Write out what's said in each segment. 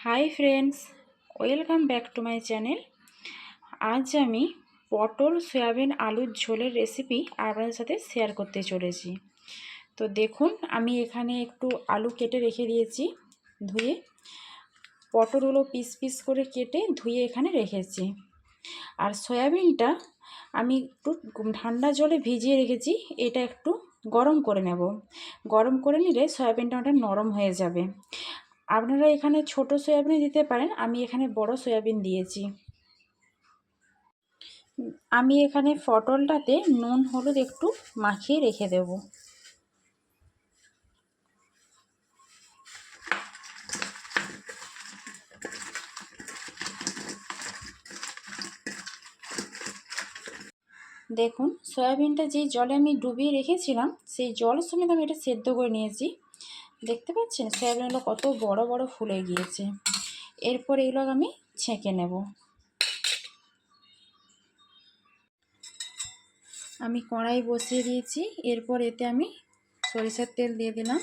Hi friends, welcome back to my channel. আজ আমি পটল সয়াবিন আলুর ঝোলের রেসিপি আপনাদের সাথে শেয়ার করতে চলেছি। তো দেখুন, আমি এখানে একটু আলু কেটে রেখে দিয়েছি ধুয়ে। পটলগুলো পিস পিস করে কেটে ধুয়ে এখানে রেখেছি। আর সয়াবিনটা আমি একটু ঠান্ডা জলে ভিজিয়ে রেখেছি। এটা একটু গরম করে নেব। গরম করে নিলে সয়াবিনটা ওটা নরম হয়ে যাবে। আপনারা এখানে ছোট সয়াবিন দিতে পারেন, আমি এখানে বড় সয়াবিন দিয়েছি। আমি এখানে পটলটাতে নুন হলুদ একটু মাখিয়ে রেখে দেব। দেখুন, সয়াবিনটা যেই জলে আমি ডুবিয়ে রেখেছিলাম সেই জল সমেত আমি এটা সেদ্ধ করে নিয়েছি। দেখতে পাচ্ছেন সয়াবিনগুলো কত বড় বড় ফুলে গিয়েছে। এরপর এগুলো আমি ছেঁকে নেব। আমি কড়াই বসিয়ে দিয়েছি। এরপর এতে আমি সরিষার তেল দিয়ে দিলাম।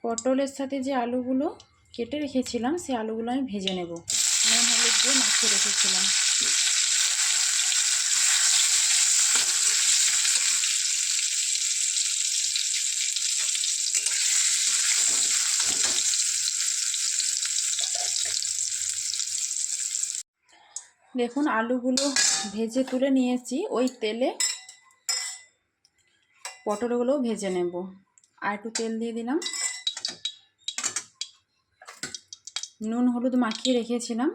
পটলের সাথে যে আলুগুলো কেটে রেখেছিলাম সেই আলুগুলো আমি ভেজে নেব। নুন হলুদ দিয়ে মাখিয়ে রেখেছিলাম। দেখুন, আলুগুলো ভেজে তুলে নিয়েছি। ওই তেলে পটলগুলোও ভেজে নেব। আর একটু তেল দিয়ে দিলাম। নুন হলুদ মাখিয়ে রেখেছিলাম।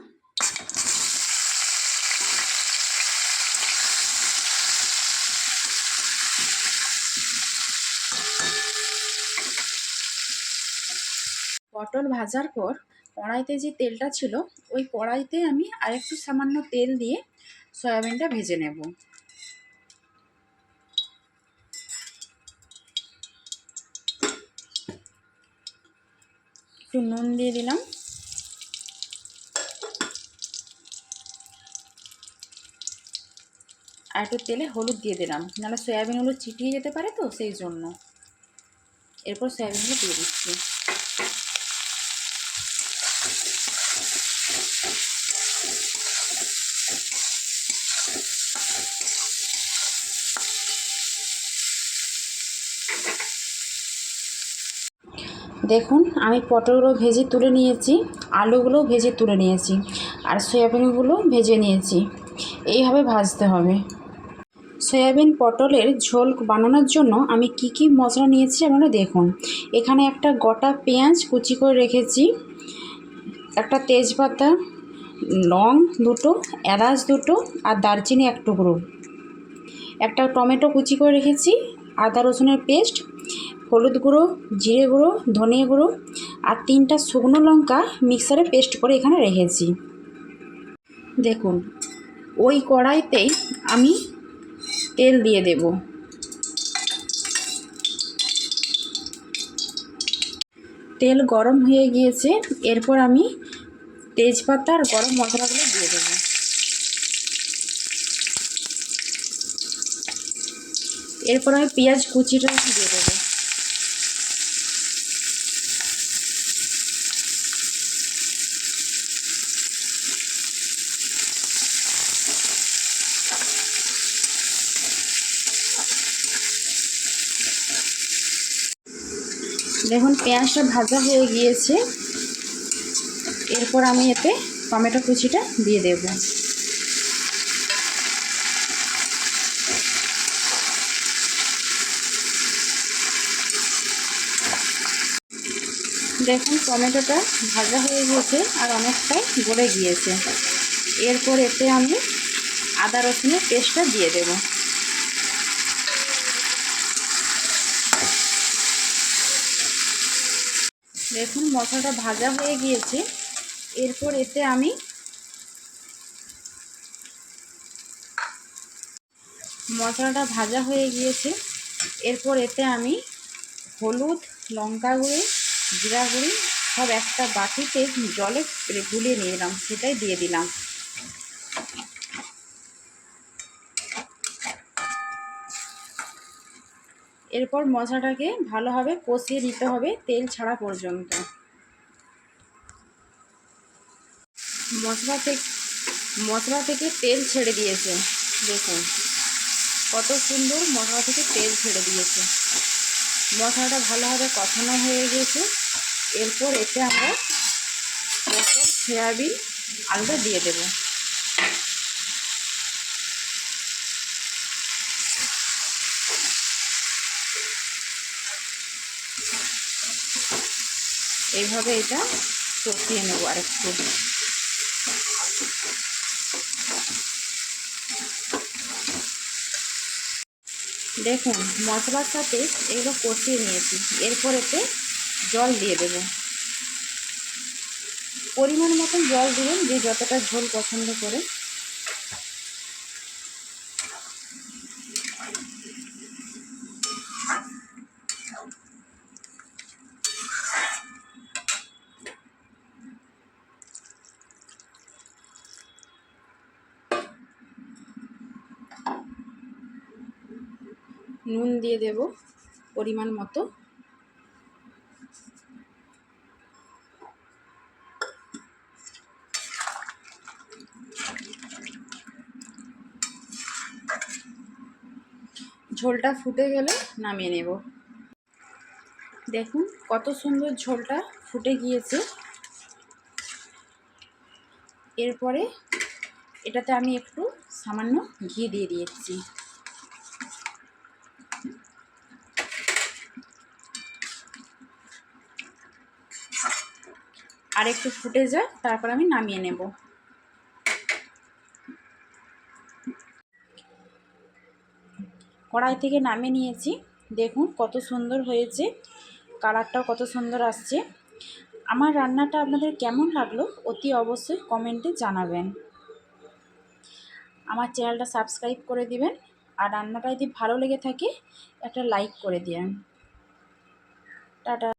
পটল ভাজার পর কড়াইতে যে তেলটা ছিল ওই কড়াইতে আমি আরেকটু সামান্য তেল দিয়ে সয়াবিনটা ভেজে নেব। একটু নুন দিয়ে দিলাম। আর একটু তেলে হলুদ দিয়ে দিলাম, নাহলে সয়াবিনগুলো চিটিয়ে যেতে পারে, তো সেই জন্য। এরপর সয়াবিনগুলো দিয়ে দিচ্ছি। দেখুন, আমি পটলগুলো ভেজে তুলে নিয়েছি, আলুগুলো ভেজে তুলে নিয়েছি, আর সয়াবিনগুলো ভেজে নিয়েছি। এইভাবে ভাজতে হবে। সয়াবিন পটলের ঝোল বানানোর জন্য আমি কি কি মশলা নিয়েছি আপনারা দেখুন। এখানে একটা গোটা পেঁয়াজ কুচি করে রেখেছি, একটা তেজপাতা, লং দুটো, এলাচ দুটো, আর দারচিনি এক টুকরো, একটা টমেটো কুচি করে রেখেছি, আদা রসুনের পেস্ট, হলুদ গুঁড়ো, জিরে গুঁড়ো, ধনে গুঁড়ো, আর 3টা শুকনো লঙ্কা মিক্সারে পেস্ট করে এখানে রেখেছি। দেখুন, ওই কড়াইতেই আমি তেল দিয়ে দেব। তেল গরম হয়ে গিয়েছে। এরপর আমি তেজপাতা আর গরম মশলাগুলো দিয়ে দেব। এরপর আমি পেঁয়াজ কুচিটা দিয়ে দেবো। দেখুন, পেঁয়াজটা ভাজা হয়ে গিয়েছে। এরপর আমি এতে টমেটো কুচিটা দিয়ে দেব। দেখুন, টমেটোটা ভাজা হয়ে গিয়েছে আর অনেকটাই গলে গিয়েছে। এরপর এতে আমি আদা রসুনের পেস্টটা দিয়ে দেব। দেখুন, মশলাটা ভাজা হয়ে গিয়েছে। এরপর এতে আমি মশলাটা ভাজা হয়ে গিয়েছে। এরপর এতে আমি হলুদ, লঙ্কা গুঁড়ি, জিরা গুঁড়ি সব একটা বাটিতে জলে গুলিয়ে নিয়ে এলাম, সেটাই দিয়ে দিলাম। এরপর মশলাটাকে ভালোভাবে কষিয়ে নিতে হবে তেল ছাড়া পর্যন্ত। মশলা থেকে তেল ছেড়ে দিয়েছে, দেখুন কত সুন্দর মশলা থেকে তেল ছেড়ে দিয়েছে। মশলাটা ভালোভাবে কষানো হয়ে গেছে। এরপর এতে আমরা পটল, সয়াবিন, আলুটা দিয়ে দেব। এইভাবে এটা কষিয়ে নেব আরেকটু। দেখুন মশলার সাথে এগুলো কষিয়ে নিয়েছি। এরপর এতে জল দিয়ে দেব। পরিমাণ মতন জল দিবেন, যে যতটা ঝোল পছন্দ করে। নুন দিয়ে দেব পরিমাণ মতো। ঝোলটা ফুটে গেলে নামিয়ে নেব। দেখুন কত সুন্দর ঝোলটা ফুটে গিয়েছে। এরপরে এটাতে আমি একটু সামান্য ঘি দিয়ে দিয়েছি। আর একটু ফুটে যায়, তারপর আমি নামিয়ে নেব। কড়াই থেকে নামিয়ে নিয়েছি। দেখুন কত সুন্দর হয়েছে, কালারটাও কত সুন্দর আসছে। আমার রান্নাটা আপনাদের কেমন লাগলো অতি অবশ্যই কমেন্টে জানাবেন। আমার চ্যানেলটা সাবস্ক্রাইব করে দিবেন, আর রান্নাটা যদি ভালো লেগে থাকে একটা লাইক করে দিবেন। টাটা।